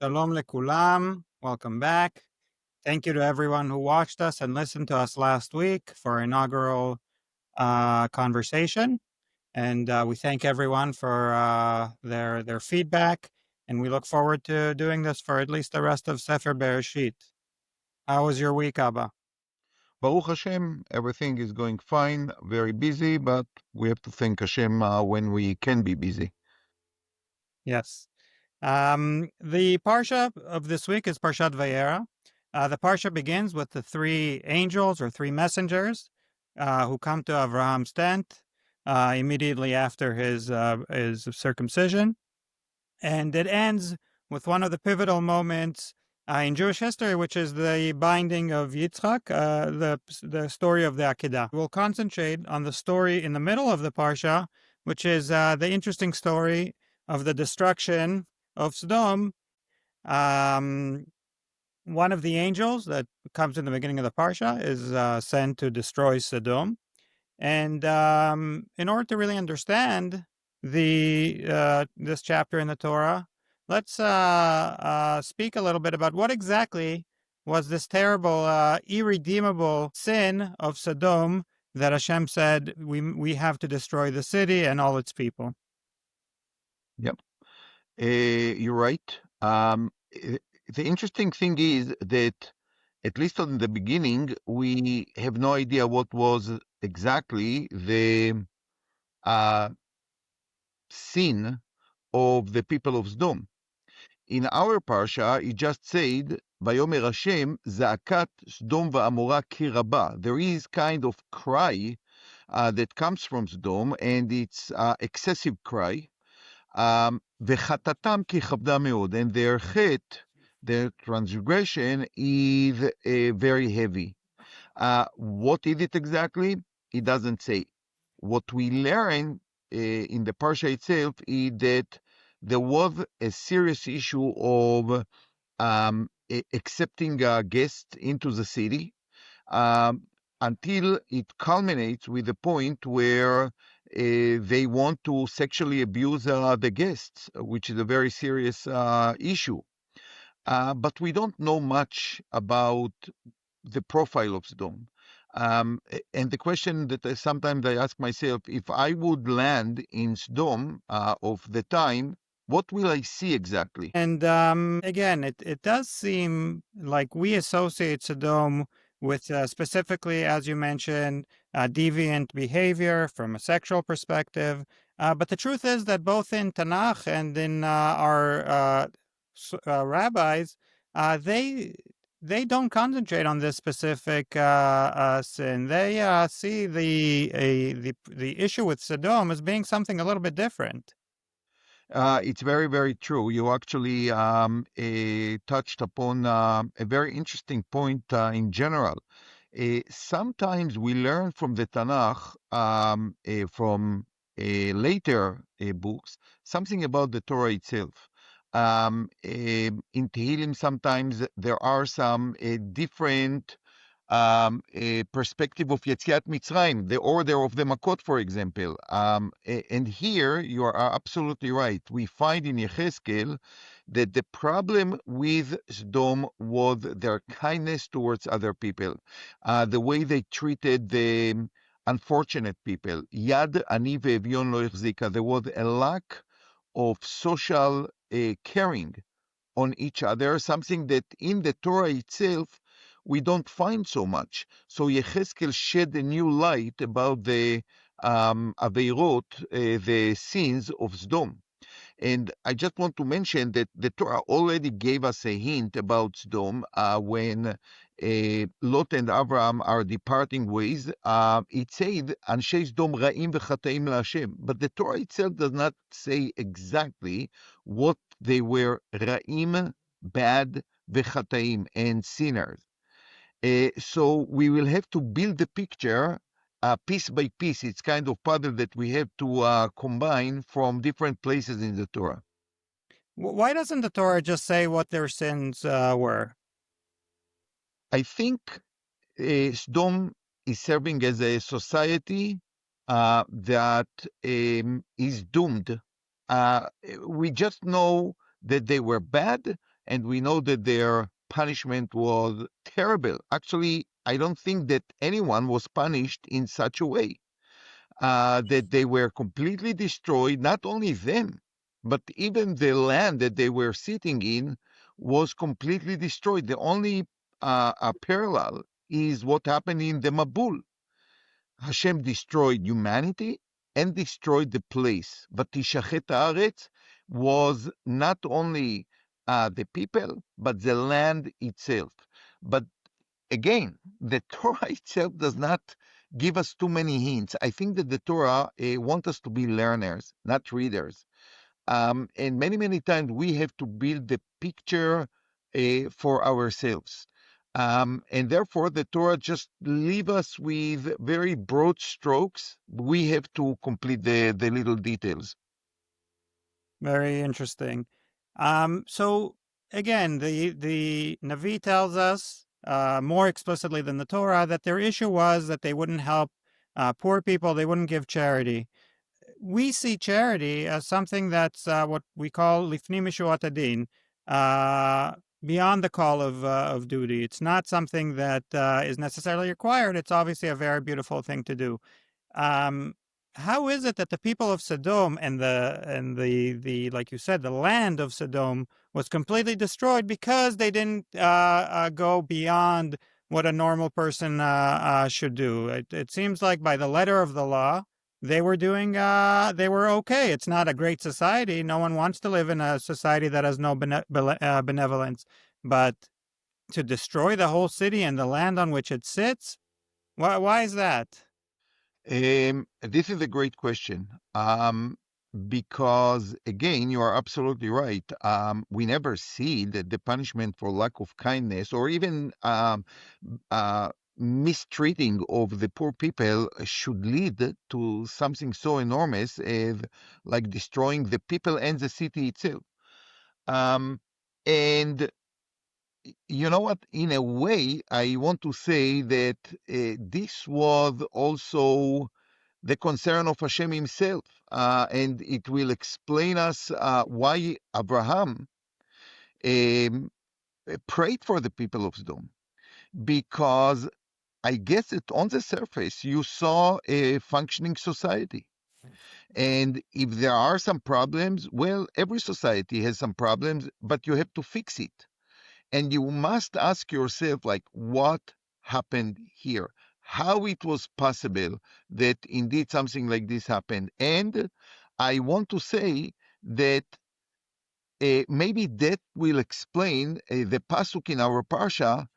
Shalom lekulam. Welcome back. Thank you to everyone who watched us and listened to us last week for our inaugural conversation. And we thank everyone for their feedback. And we look forward to doing this for at least the rest of Sefer Bereshit. How was your week, Abba? Baruch Hashem, everything is going fine, very busy, but we have to thank Hashem when we can be busy. Yes. The Parsha of this week is Parshat Vayera. The Parsha begins with the three angels or three messengers who come to Abraham's tent immediately after his circumcision. And it ends with one of the pivotal moments in Jewish history, which is the binding of Yitzchak, the story of the Akedah. We'll concentrate on the story in the middle of the Parsha, which is the interesting story of the destruction of Sodom. One of the angels that comes in the beginning of the Parsha is sent to destroy Sodom. And in order to really understand this chapter in the Torah, let's speak a little bit about what exactly was this terrible, irredeemable sin of Sodom that Hashem said we have to destroy the city and all its people. Yep, you're right. The interesting thing is that, at least in the beginning, we have no idea what was exactly the sin of the people of Sodom. In our parsha, it just said, "Vayomer Hashem za'akat Sodom va'amora ki rabba." There is kind of cry that comes from Sodom, and it's excessive cry. V'chatatam ki chavda meod, and their chet, their transgression, is very heavy. What is it exactly? It doesn't say. What we learn in the parsha itself is that there was a serious issue of accepting guests into the city until it culminates with the point where they want to sexually abuse the guests, which is a very serious issue. But we don't know much about the profile of Sodom. And the question that sometimes I ask myself, if I would land in Sodom of the time, what will I see exactly? And again, it does seem like we associate Sodom with specifically, as you mentioned, deviant behavior from a sexual perspective. But the truth is that both in Tanakh and in our rabbis, they don't concentrate on this specific sin. They see the issue with Sodom as being something a little bit different. It's very, very true. You actually touched upon a very interesting point in general. Sometimes we learn from the Tanakh, from later books, something about the Torah itself. In Tehillim, sometimes there are some different a perspective of Yetziat Mitzrayim, the order of the Makot, for example. And here you are absolutely right. We find in Yechezkel that the problem with Sodom was their kindness towards other people, the way they treated the unfortunate people. Yad ani ve'evyon lo echzika. There was a lack of social caring on each other, something that in the Torah itself we don't find so much. So Yechezkel shed a new light about the Aveirot, the sins of Sodom. And I just want to mention that the Torah already gave us a hint about Sodom when Lot and Abraham are departing ways. It said, "Anshei Sodom ra'im v'chataim la'Hashem," but the Torah itself does not say exactly what they were: ra'im, bad, v'chataim, and sinners. So we will have to build the picture piece by piece. It's kind of puzzle that we have to combine from different places in the Torah. Why doesn't the Torah just say what their sins were? I think Sodom is serving as a society that is doomed. We just know that they were bad and we know that their punishment was terrible. Actually, I don't think that anyone was punished in such a way that they were completely destroyed. Not only them, but even the land that they were sitting in was completely destroyed. The only parallel is what happened in the Mabul. Hashem destroyed humanity and destroyed the place. But Tishachet Haaretz was not only the people, but the land itself. But again, the Torah itself does not give us too many hints. I think that the Torah wants us to be learners, not readers. And many, many times we have to build the picture for ourselves. And therefore, the Torah just leave us with very broad strokes. We have to complete the little details. Very interesting. So again, the Navi tells us more explicitly than the Torah that their issue was that they wouldn't help poor people, they wouldn't give charity. We see charity as something that's what we call lifnim mishuat adin, beyond the call of duty. It's not something that is necessarily required. It's obviously a very beautiful thing to do. Um, how is it that the people of Sodom and the like you said, the land of Sodom was completely destroyed because they didn't go beyond what a normal person should do? It seems like by the letter of the law, they were doing they were okay. It's not a great society. No one wants to live in a society that has no benevolence. But to destroy the whole city and the land on which it sits, why is that? This is a great question. Because again, you are absolutely right. We never see that the punishment for lack of kindness or even mistreating of the poor people should lead to something so enormous as like destroying the people and the city itself. And you know what? In a way, I want to say that this was also the concern of Hashem himself, and it will explain us why Abraham um, prayed for the people of Sodom. Because I guess that on the surface you saw a functioning society. And if there are some problems, well, every society has some problems, but you have to fix it. And you must ask yourself, like, what happened here? How it was possible that indeed something like this happened? And I want to say that maybe that will explain the pasuk in our parsha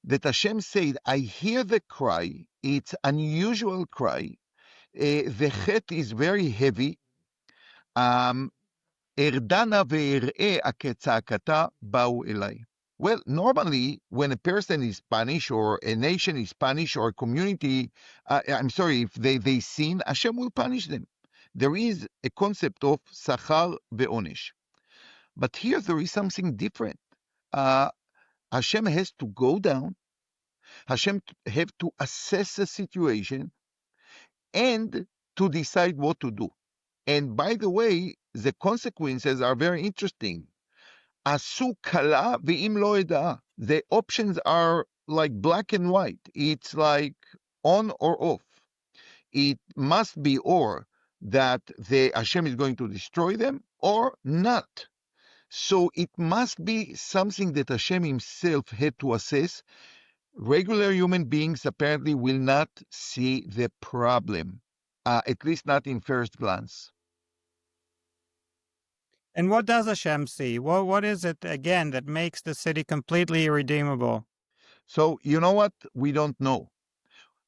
that Hashem said, I hear the cry. It's unusual cry. The chet is very heavy. Erdana ve'er'e aketsakata ba'u elai. Well, normally, when a person is punished, or a nation is punished, or a community, I'm sorry, if they sin, Hashem will punish them. There is a concept of sachar ve'onesh. But here there is something different. Hashem has to go down. Hashem have to assess the situation and to decide what to do. And by the way, the consequences are very interesting. Asu kala ve'im lo eda. The options are like black and white. It's like on or off. It must be or that the Hashem is going to destroy them or not. So it must be something that Hashem himself had to assess. Regular human beings apparently will not see the problem, at least not in first glance. And what does Hashem see? What is it, again, that makes the city completely irredeemable? So, you know what? We don't know.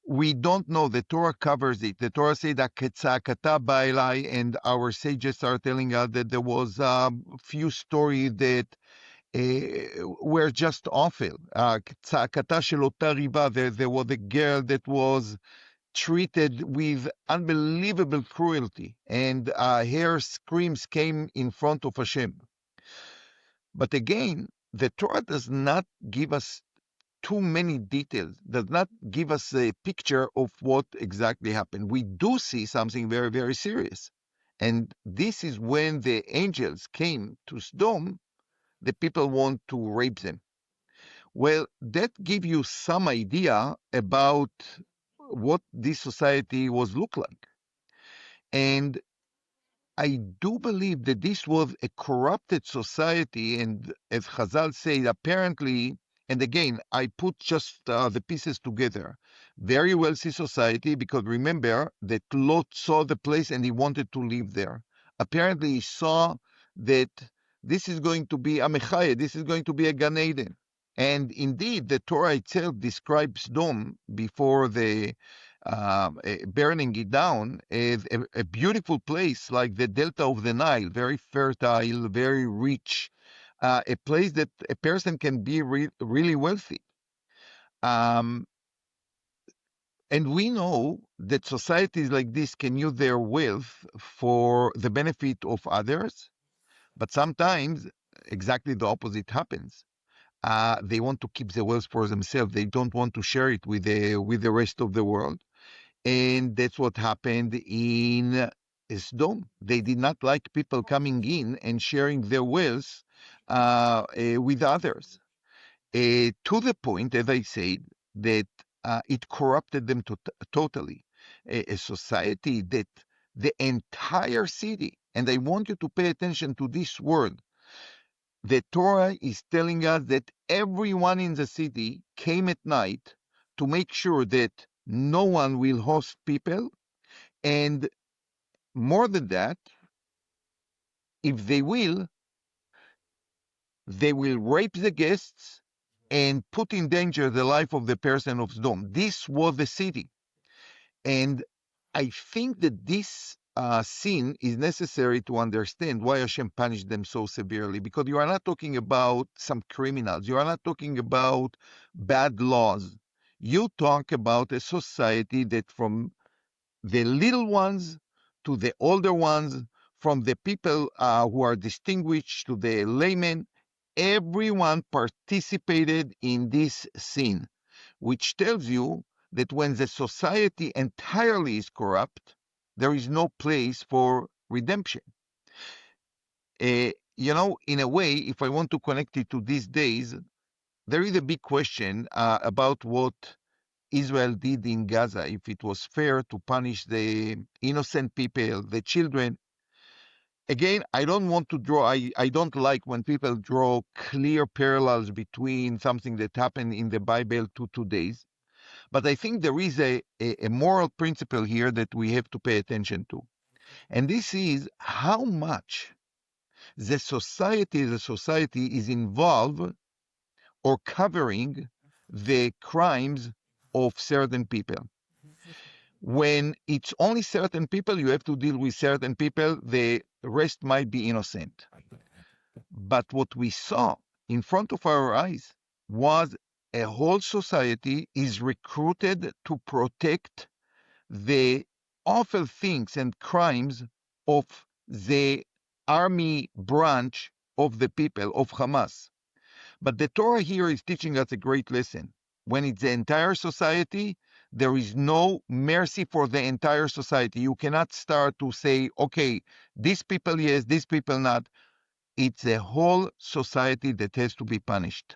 We don't know. The Torah covers it. The Torah said that ketzakata ba'elai, and our sages are telling us that there was a few stories that were just awful. Ketzakata shel ota riba, there was a girl that was treated with unbelievable cruelty, and her screams came in front of Hashem. But again, the Torah does not give us too many details, does not give us a picture of what exactly happened. We do see something very, very serious. And this is when the angels came to Sodom the people want to rape them. Well, that gives you some idea about what this society was look like. And I do believe that this was a corrupted society, and as Chazal say, apparently, and again, I put just the pieces together. Very wealthy society, because remember that Lot saw the place and he wanted to live there. Apparently, he saw that this is going to be a Mechaya, this is going to be a Gan Eden. And indeed, the Torah itself describes Sodom before the burning it down as a beautiful place like the delta of the Nile, very fertile, very rich, a place that a person can be really wealthy. And we know that societies like this can use their wealth for the benefit of others, but sometimes exactly the opposite happens. They want to keep the wealth for themselves. They don't want to share it with the rest of the world. And that's what happened in Sodom. They did not like people coming in and sharing their wealth with others. To the point, as I said, that it corrupted them totally. A society that the entire city, and I want you to pay attention to this word, the Torah is telling us that everyone in the city came at night to make sure that no one will host people, and more than that, if they will rape the guests and put in danger the life of the person of Sodom. This was the city. And I think that this sin is necessary to understand why Hashem punished them so severely, because you are not talking about some criminals. You are not talking about bad laws. You talk about a society that from the little ones to the older ones, from the people who are distinguished to the laymen, everyone participated in this sin, which tells you that when the society entirely is corrupt, there is no place for redemption. In a way, if I want to connect it to these days, there is a big question about what Israel did in Gaza, if it was fair to punish the innocent people, the children. Again, I don't want to draw, I don't like when people draw clear parallels between something that happened in the Bible to today's. But I think there is a moral principle here that we have to pay attention to. And this is how much the society is involved or covering the crimes of certain people. When it's only certain people, you have to deal with certain people, the rest might be innocent. But what we saw in front of our eyes was a whole society is recruited to protect the awful things and crimes of the army branch of the people of Hamas. But the Torah here is teaching us a great lesson. When it's the entire society, there is no mercy for the entire society. You cannot start to say, okay, these people yes, these people not. It's a whole society that has to be punished.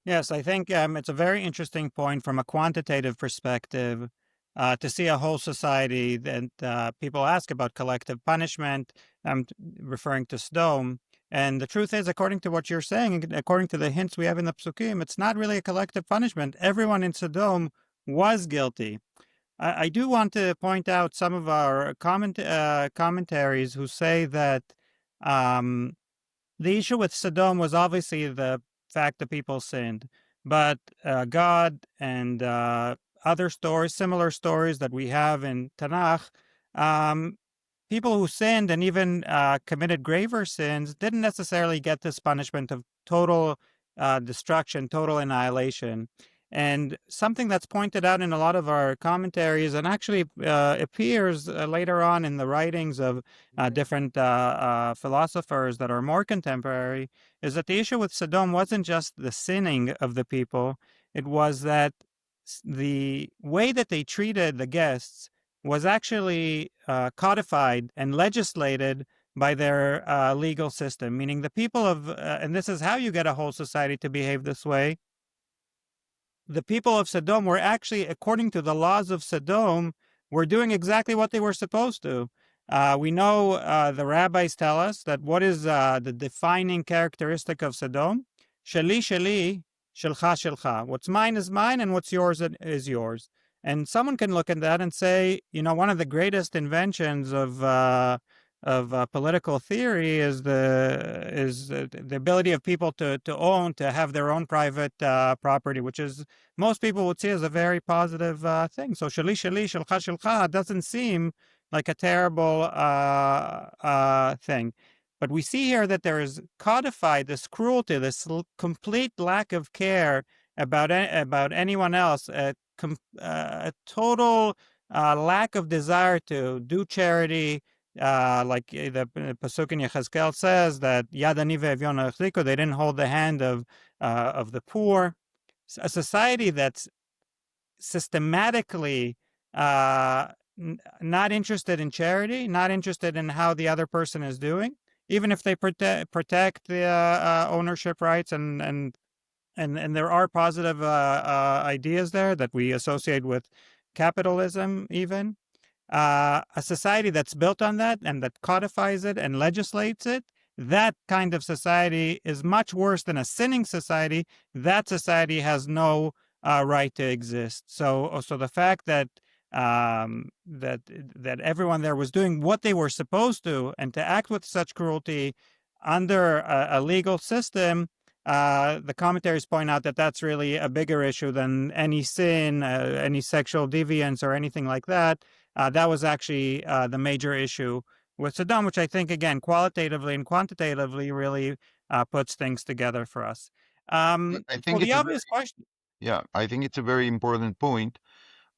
Yes, I think it's a very interesting point from a quantitative perspective to see a whole society that people ask about collective punishment. I'm referring to Sodom. And the truth is, according to what you're saying, according to the hints we have in the Psukim, it's not really a collective punishment. Everyone in Sodom was guilty. I do want to point out some of our commentaries who say that the issue with Sodom was obviously the fact that people sinned, but God and other stories, similar stories that we have in Tanakh, people who sinned and even committed graver sins didn't necessarily get this punishment of total destruction, total annihilation. And something that's pointed out in a lot of our commentaries and actually appears later on in the writings of different philosophers that are more contemporary is that the issue with Sodom wasn't just the sinning of the people, it was that the way that they treated the guests was actually codified and legislated by their legal system, meaning the people of, and this is how you get a whole society to behave this way. The people of Sodom were actually, according to the laws of Sodom, were doing exactly what they were supposed to. We know the rabbis tell us that what is the defining characteristic of Sodom? Shali, shali, shelcha, shelcha. What's mine is mine, and what's yours is yours. And someone can look at that and say, one of the greatest inventions of political theory is the ability of people to own, to have their own private property, which is most people would see as a very positive thing. So shali shali shelcha shelcha doesn't seem like a terrible thing. But we see here that there is codified this cruelty, this complete lack of care about anyone else, a total lack of desire to do charity. Like the pasuk in Yechezkel says that Yad ani ve'evyon achziko, they didn't hold the hand of the poor. A society that's systematically not interested in charity, not interested in how the other person is doing, even if they protect the ownership rights and there are positive ideas there that we associate with capitalism even. A society that's built on that and that codifies it and legislates it, that kind of society is much worse than a sinning society. That society has no right to exist. So the fact that that everyone there was doing what they were supposed to, and to act with such cruelty under a legal system, the commentaries point out that that's really a bigger issue than any sin, any sexual deviance, or anything like that. That was actually the major issue with Sodom, which I think, again, qualitatively and quantitatively really puts things together for us. I So think the it's a obvious question. yeah, I think it's a very important point,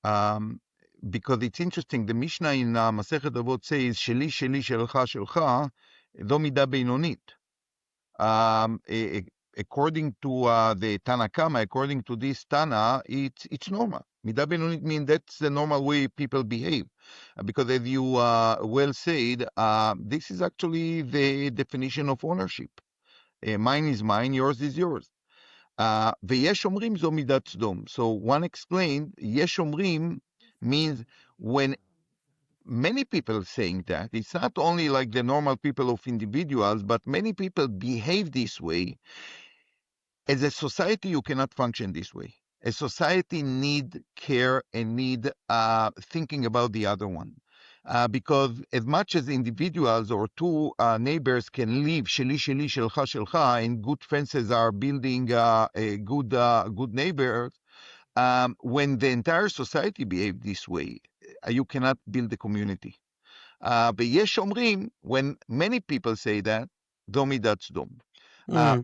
because it's interesting. The Mishnah in Masechet Avot says, "Sheli, sheli, shelcha, shelcha, lo midah beinonit." According to the Tana Kama, according to this Tana, it's normal. Midah beinonit means that's the normal way people behave, because as you well said, this is actually the definition of ownership. Mine is mine, yours is yours. ויש אומרים זו מידת סדום. So one explained, יש אומרים means when many people saying that, it's not only like the normal people of individuals, but many people behave this way. As a society, you cannot function this way. A society need care and need thinking about the other one. Because as much as individuals or two neighbors can live sheli sheli shelcha shelcha, and good fences are building a good neighbors, when the entire society behave this way, you cannot build a community. ויש אומרים, when many people say that, זו מידת סדום.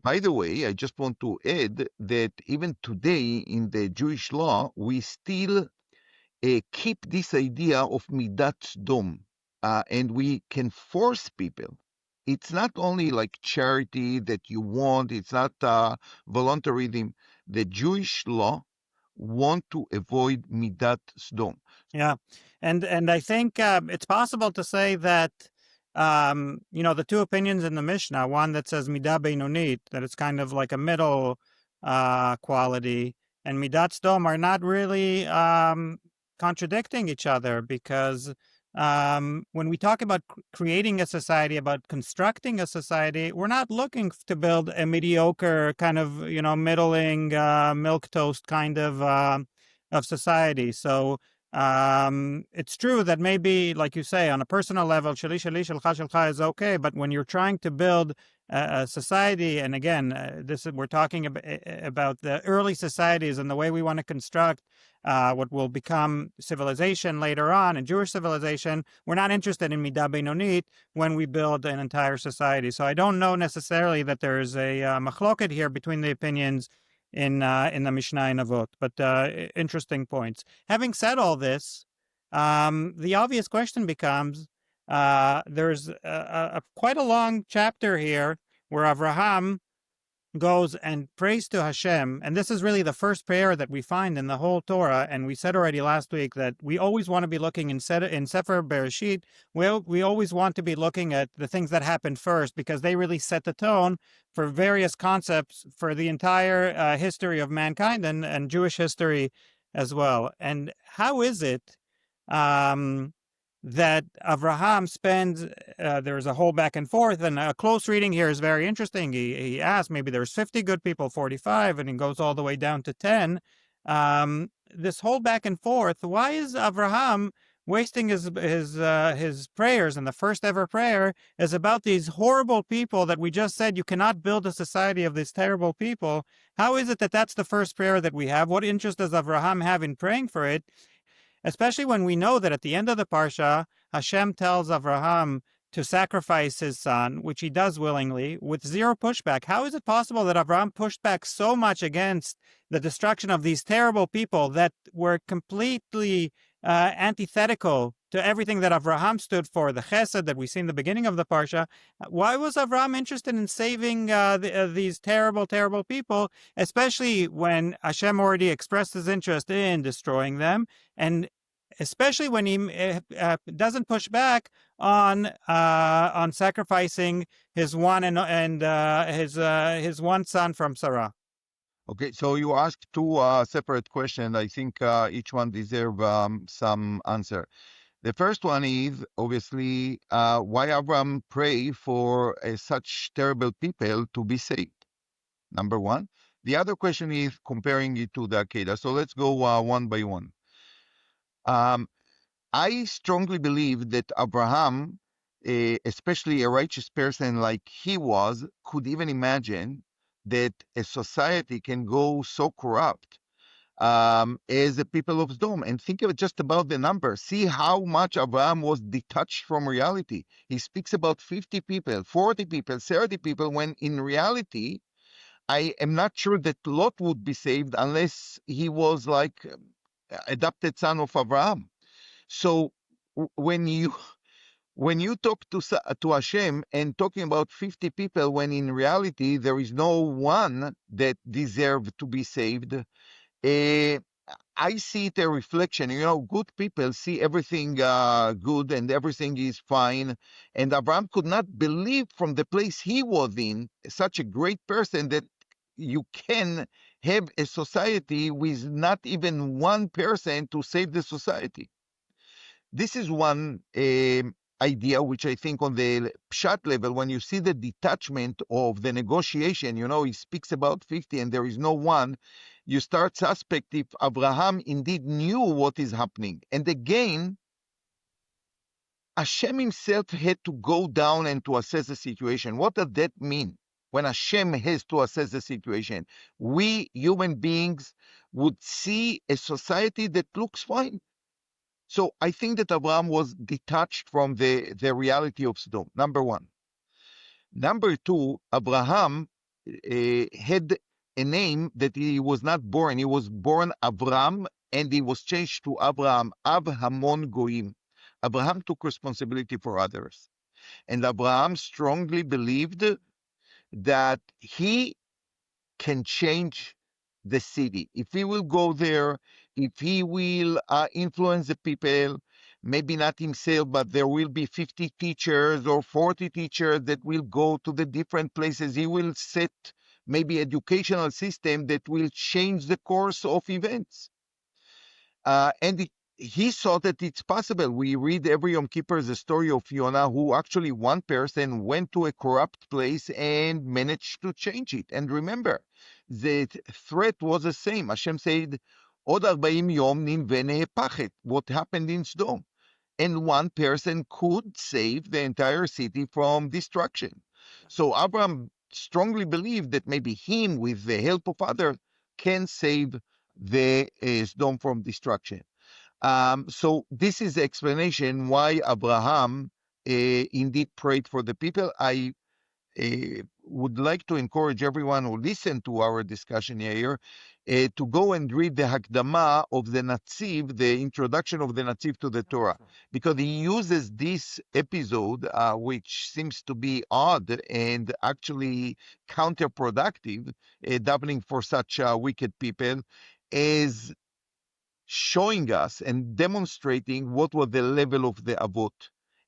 By the way, I just want to add that even today in the Jewish law, we still keep this idea of midat sdom, and we can force people. It's not only like charity that you want, it's not voluntarism. The Jewish law want to avoid midat sdom. Yeah, and I think it's possible to say that the two opinions in the Mishnah, one that says midah beinonit, that it's kind of like a middle quality, and midat sdom are not really contradicting each other, because when we talk about creating a society, about constructing a society, we're not looking to build a mediocre kind of middling milquetoast kind of society. So it's true that maybe, like you say, on a personal level, shali shali shelcha shelcha is okay, but when you're trying to build a society, and again, we're talking about the early societies and the way we want to construct what will become civilization later on, and Jewish civilization, we're not interested in midah beinonit when we build an entire society. So I don't know necessarily that there's a machloket here between the opinions in the Mishnah and Avot, but interesting points. Having said all this, the obvious question becomes: there's quite a long chapter here where Avraham goes and prays to Hashem, and this is really the first prayer that we find in the whole Torah, and we said already last week that we always want to be looking in Sefer Bereshit, we always want to be looking at the things that happened first, because they really set the tone for various concepts for the entire history of mankind and Jewish history as well. And how is it that Avraham spends, there's a whole back and forth, and a close reading here is very interesting. He asks, maybe there's 50 good people, 45, and he goes all the way down to 10. This whole back and forth, why is Avraham wasting his prayers? And the first ever prayer is about these horrible people that we just said you cannot build a society of these terrible people. How is it that that's the first prayer that we have? What interest does Avraham have in praying for it? Especially when we know that at the end of the Parsha, Hashem tells Avraham to sacrifice his son, which he does willingly, with zero pushback. How is it possible that Avraham pushed back so much against the destruction of these terrible people that were completely antithetical to everything that Avraham stood for, the chesed that we see in the beginning of the Parsha? Why was Avraham interested in saving these terrible, terrible people, especially when Hashem already expressed his interest in destroying them, and especially when he doesn't push back on sacrificing his one and his one son from Sarah? Okay, so you asked two separate questions. I think each one deserves some answer. The first one is obviously why Abraham pray for such terrible people to be saved. Number one. The other question is comparing it to the Akedah. So let's go one by one. I strongly believe that Abraham, especially a righteous person like he was, could even imagine that a society can go so corrupt as the people of Sodom. And think of just about the number. See how much Abraham was detached from reality. He speaks about 50 people, 40 people, 30 people, when in reality, I am not sure that Lot would be saved unless he was like adopted son of Abraham. So when you talk to Hashem and talking about 50 people, when in reality there is no one that deserves to be saved, I see it a reflection. Good people see everything good and everything is fine. And Abraham could not believe from the place he was in, such a great person, that you can have a society with not even one person to save the society. This is one idea which I think on the Pshat level, when you see the detachment of the negotiation, he speaks about 50 and there is no one, you start suspect if Abraham indeed knew what is happening. And again, Hashem himself had to go down and to assess the situation. What does that mean? When Hashem has to assess the situation, we human beings would see a society that looks fine. So I think that Abraham was detached from the reality of Sodom, number one. Number two, Abraham had a name that he was not born. He was born Avram, and he was changed to Abraham, Av Hamon Goim. Abraham took responsibility for others. And Abraham strongly believed that he can change the city. If he will go there, if he will influence the people, maybe not himself, but there will be 50 teachers or 40 teachers that will go to the different places. He will set maybe educational system that will change the course of events. And he saw that it's possible. We read every Yom Kippur the story of Yonah, who actually one person went to a corrupt place and managed to change it. And remember, the threat was the same. Hashem said, Od 40 yom nimveh pachet, what happened in Sodom. And one person could save the entire city from destruction. So Abraham strongly believed that maybe him, with the help of others, can save the Sodom from destruction. So this is the explanation why Abraham indeed prayed for the people. would like to encourage everyone who listen to our discussion here to go and read the Hakdama of the Netziv, the introduction of the Netziv to the Torah, because he uses this episode, which seems to be odd and actually counterproductive, davening for such wicked people, as showing us and demonstrating what was the level of the Avot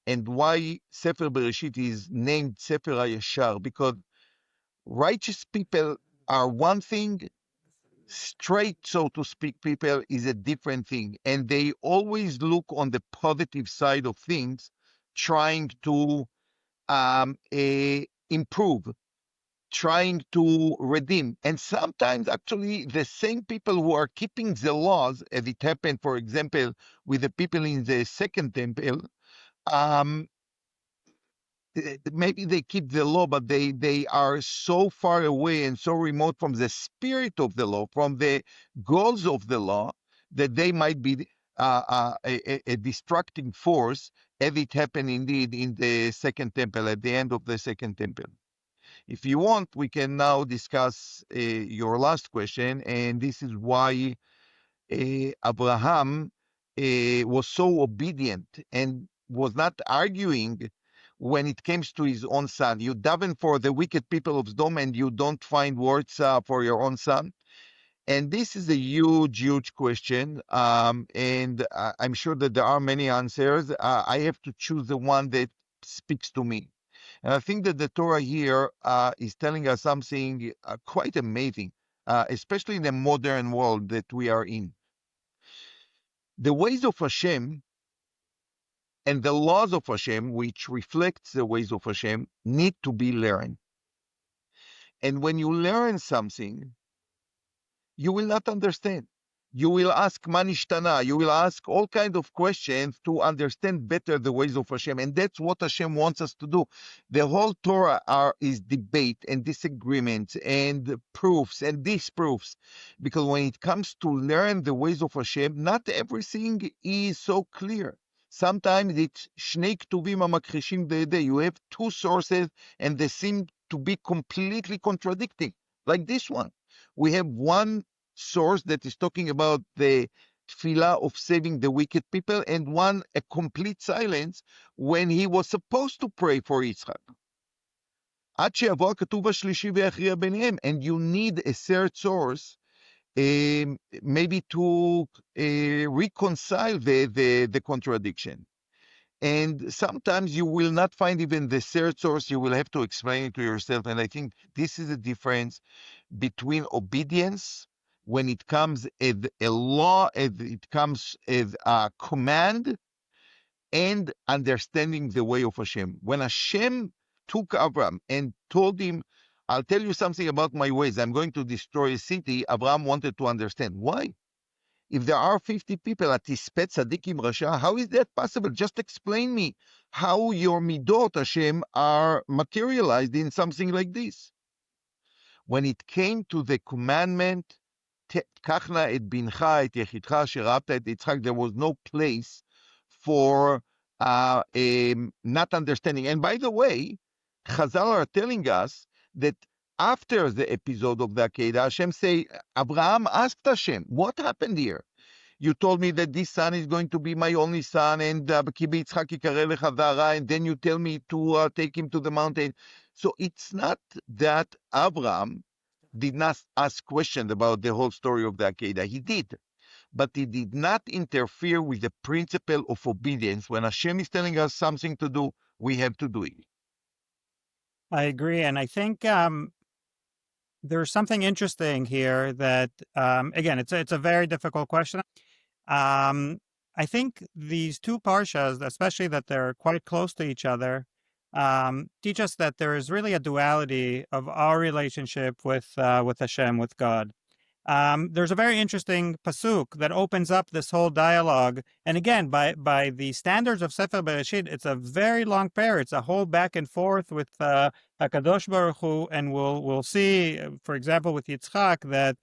and why Sefer Bereshit is named Sefer HaYashar, because righteous people are one thing, straight, so to speak, people is a different thing. And they always look on the positive side of things, trying to improve, trying to redeem. And sometimes, actually, the same people who are keeping the laws, as it happened, for example, with the people in the second temple, maybe they keep the law, but they are so far away and so remote from the spirit of the law, from the goals of the law, that they might be a distracting force, as it happened indeed in the second temple, at the end of the second temple. If you want, we can now discuss your last question, and this is why Abraham was so obedient and was not arguing when it comes to his own son. You daven for the wicked people of Sodom and you don't find words for your own son. And this is a huge, huge question. And I'm sure that there are many answers. I have to choose the one that speaks to me. And I think that the Torah here is telling us something quite amazing, especially in the modern world that we are in. The ways of Hashem and the laws of Hashem, which reflects the ways of Hashem, need to be learned. And when you learn something, you will not understand. You will ask manishtana. You will ask all kinds of questions to understand better the ways of Hashem. And that's what Hashem wants us to do. The whole Torah is debate and disagreements and proofs and disproofs. Because when it comes to learn the ways of Hashem, not everything is so clear. Sometimes it's shnei ktuvim hamakhrishim be'edei. You have two sources and they seem to be completely contradicting. Like this one. We have one source that is talking about the tefillah of saving the wicked people, and one a complete silence when he was supposed to pray for Yitzchak. And you need a third source, maybe to reconcile the contradiction. And sometimes you will not find even the third source. You will have to explain it to yourself. And I think this is the difference between obedience when it comes as a law, as it comes as a command, and understanding the way of Hashem. When Hashem took Abraham and told him, I'll tell you something about my ways, I'm going to destroy a city, Abraham wanted to understand. Why? If there are 50 people at Tispet Tzadikim Rasha, how is that possible? Just explain me how your midot, Hashem, are materialized in something like this. When it came to the commandment, Kachna et bincha et yechidcha sherabta et Yitzchak, there was no place for not understanding. And by the way, Chazal are telling us that after the episode of the Akedah, Hashem say, Abraham asked Hashem, what happened here? You told me that this son is going to be my only son, and Kibi Yitzchak yikareh lecha zara, and then you tell me to take him to the mountain. So it's not that Abraham did not ask questions about the whole story of the Akedah. He did. But he did not interfere with the principle of obedience. When Hashem is telling us something to do, we have to do it. I agree. And I think there's something interesting here that, again, it's a very difficult question. I think these two parshas, especially that they're quite close to each other, teach us that there is really a duality of our relationship with Hashem, with God. There's a very interesting pasuk that opens up this whole dialogue, and again, by the standards of Sefer Bereshit, it's a very long prayer. It's a whole back and forth with Hakadosh Baruch Hu, and we'll see, for example, with Yitzchak, that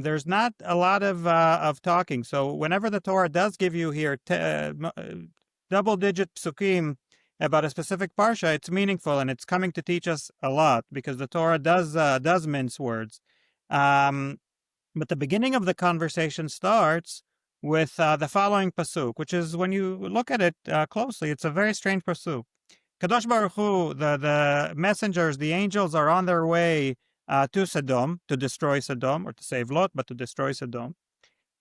there's not a lot of talking. So whenever the Torah does give you here double-digit psukim about a specific parsha, it's meaningful and it's coming to teach us a lot because the Torah does mince words. But the beginning of the conversation starts with the following pasuk, which is, when you look at it closely, it's a very strange pasuk. Kadosh Baruch Hu, the messengers, the angels, are on their way to Sodom, to destroy Sodom, or to save Lot, but to destroy Sodom.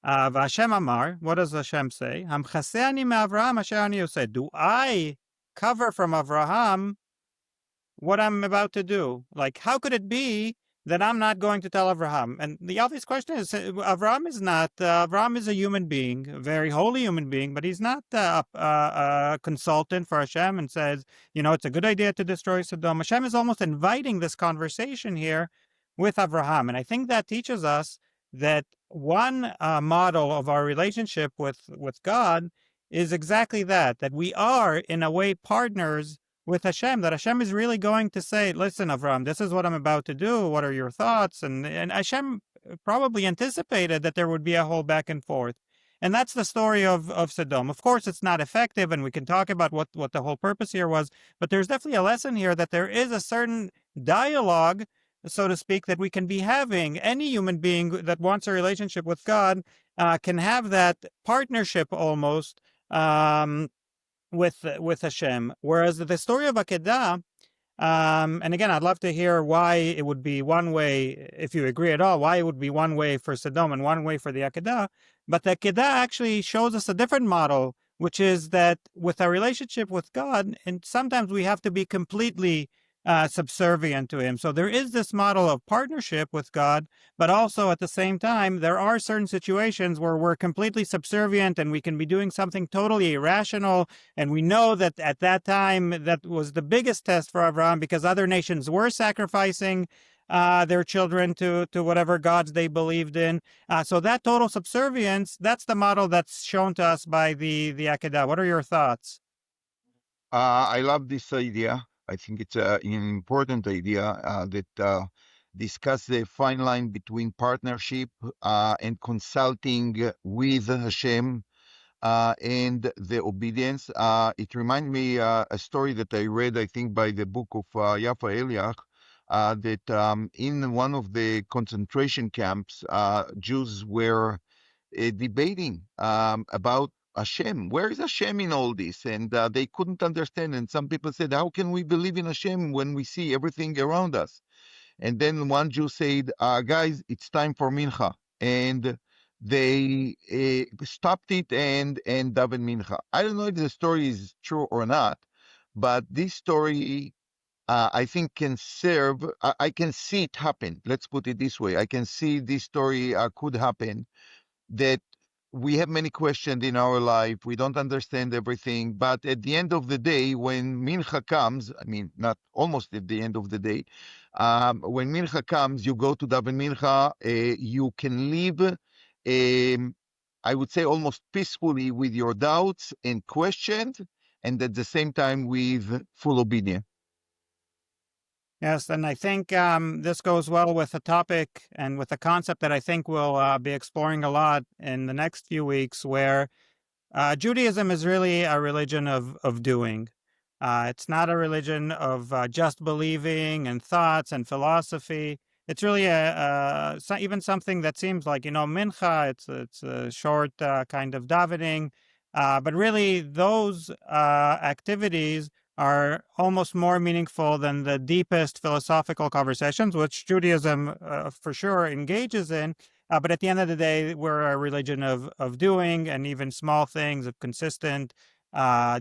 V'Hashem Amar, what does Hashem say? Hamchaseani me'Avraham asher ani oseh. Do I cover from Avraham what I'm about to do? Like, how could it be that I'm not going to tell Avraham? And the obvious question is, Avraham is not, Avraham is a human being, a very holy human being, but he's not a consultant for Hashem and says, it's a good idea to destroy Sodom. Hashem is almost inviting this conversation here with Avraham. And I think that teaches us that one model of our relationship with God is exactly that we are, in a way, partners with Hashem, that Hashem is really going to say, listen, Avraham, this is what I'm about to do. What are your thoughts? And Hashem probably anticipated that there would be a whole back and forth. And that's the story of Sodom. Of course, it's not effective, and we can talk about what the whole purpose here was, but there's definitely a lesson here that there is a certain dialogue, so to speak, that we can be having. Any human being that wants a relationship with God can have that partnership almost, with Hashem. Whereas the story of Akedah, and again, I'd love to hear why it would be one way, if you agree at all, why it would be one way for Sodom and one way for the Akedah. But the Akedah actually shows us a different model, which is that with our relationship with God, and sometimes we have to be completely subservient to Him. So there is this model of partnership with God, but also at the same time, there are certain situations where we're completely subservient and we can be doing something totally irrational. And we know that at that time, that was the biggest test for Avraham, because other nations were sacrificing their children to whatever gods they believed in. So that total subservience, that's the model that's shown to us by the Akedah. What are your thoughts? I love this idea. I think it's an important idea that discuss the fine line between partnership and consulting with Hashem and the obedience. It reminds me a story that I read, I think, by the book of Yafa Eliach, that in one of the concentration camps, Jews were debating about Hashem. Where is Hashem in all this? And they couldn't understand. And some people said, how can we believe in Hashem when we see everything around us? And then one Jew said, guys, it's time for mincha. And they stopped it and davened mincha. I don't know if the story is true or not, but this story, I think, can serve. I can see it happen. Let's put it this way. I can see this story could happen, that we have many questions in our life. We don't understand everything. But at the end of the day, when mincha comes, I mean, not almost at the end of the day, when mincha comes, you go to daven mincha, you can live, I would say, almost peacefully with your doubts and questions, and at the same time with full obedience. Yes, and I think this goes well with the topic and with the concept that I think we'll be exploring a lot in the next few weeks, where Judaism is really a religion of doing. It's not a religion of just believing and thoughts and philosophy. It's really even something that seems like, mincha, it's a short kind of davening. But really, those activities are almost more meaningful than the deepest philosophical conversations, which Judaism for sure engages in. But at the end of the day, we're a religion of doing, and even small things, of consistent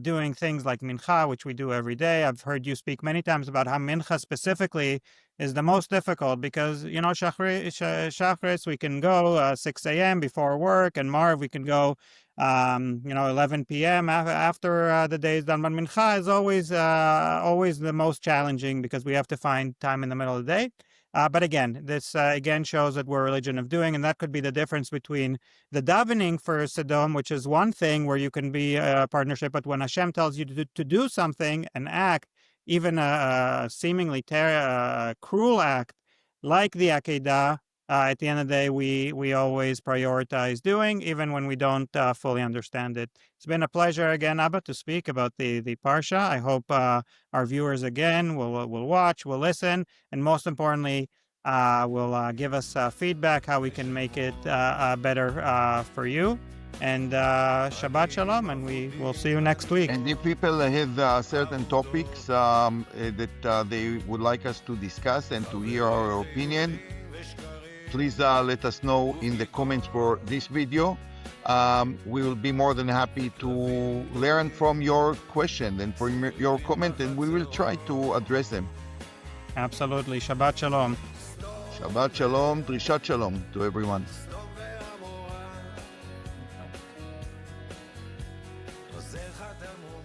doing things like mincha, which we do every day. I've heard you speak many times about how mincha specifically is the most difficult because, shachris, we can go 6 a.m. before work, and marv, we can go 11 p.m. after the day is done. But mincha is always the most challenging because we have to find time in the middle of the day. But again, this again shows that we're a religion of doing, and that could be the difference between the davening for Sodom, which is one thing where you can be a partnership, but when Hashem tells you to do something, an act, even a seemingly cruel act, like the Akedah, at the end of the day, we always prioritize doing, even when we don't fully understand it. It's been a pleasure again, Abba, to speak about the Parsha. I hope our viewers again will watch, will listen, and most importantly, will give us feedback how we can make it better for you. And Shabbat Shalom, and we will see you next week. And if people have certain topics that they would like us to discuss and to hear our opinion, please let us know in the comments for this video. We will be more than happy to learn from your question and from your comment, and we will try to address them. Absolutely. Shabbat Shalom. Shabbat Shalom, Drishat Shalom to everyone. חוזר חתמו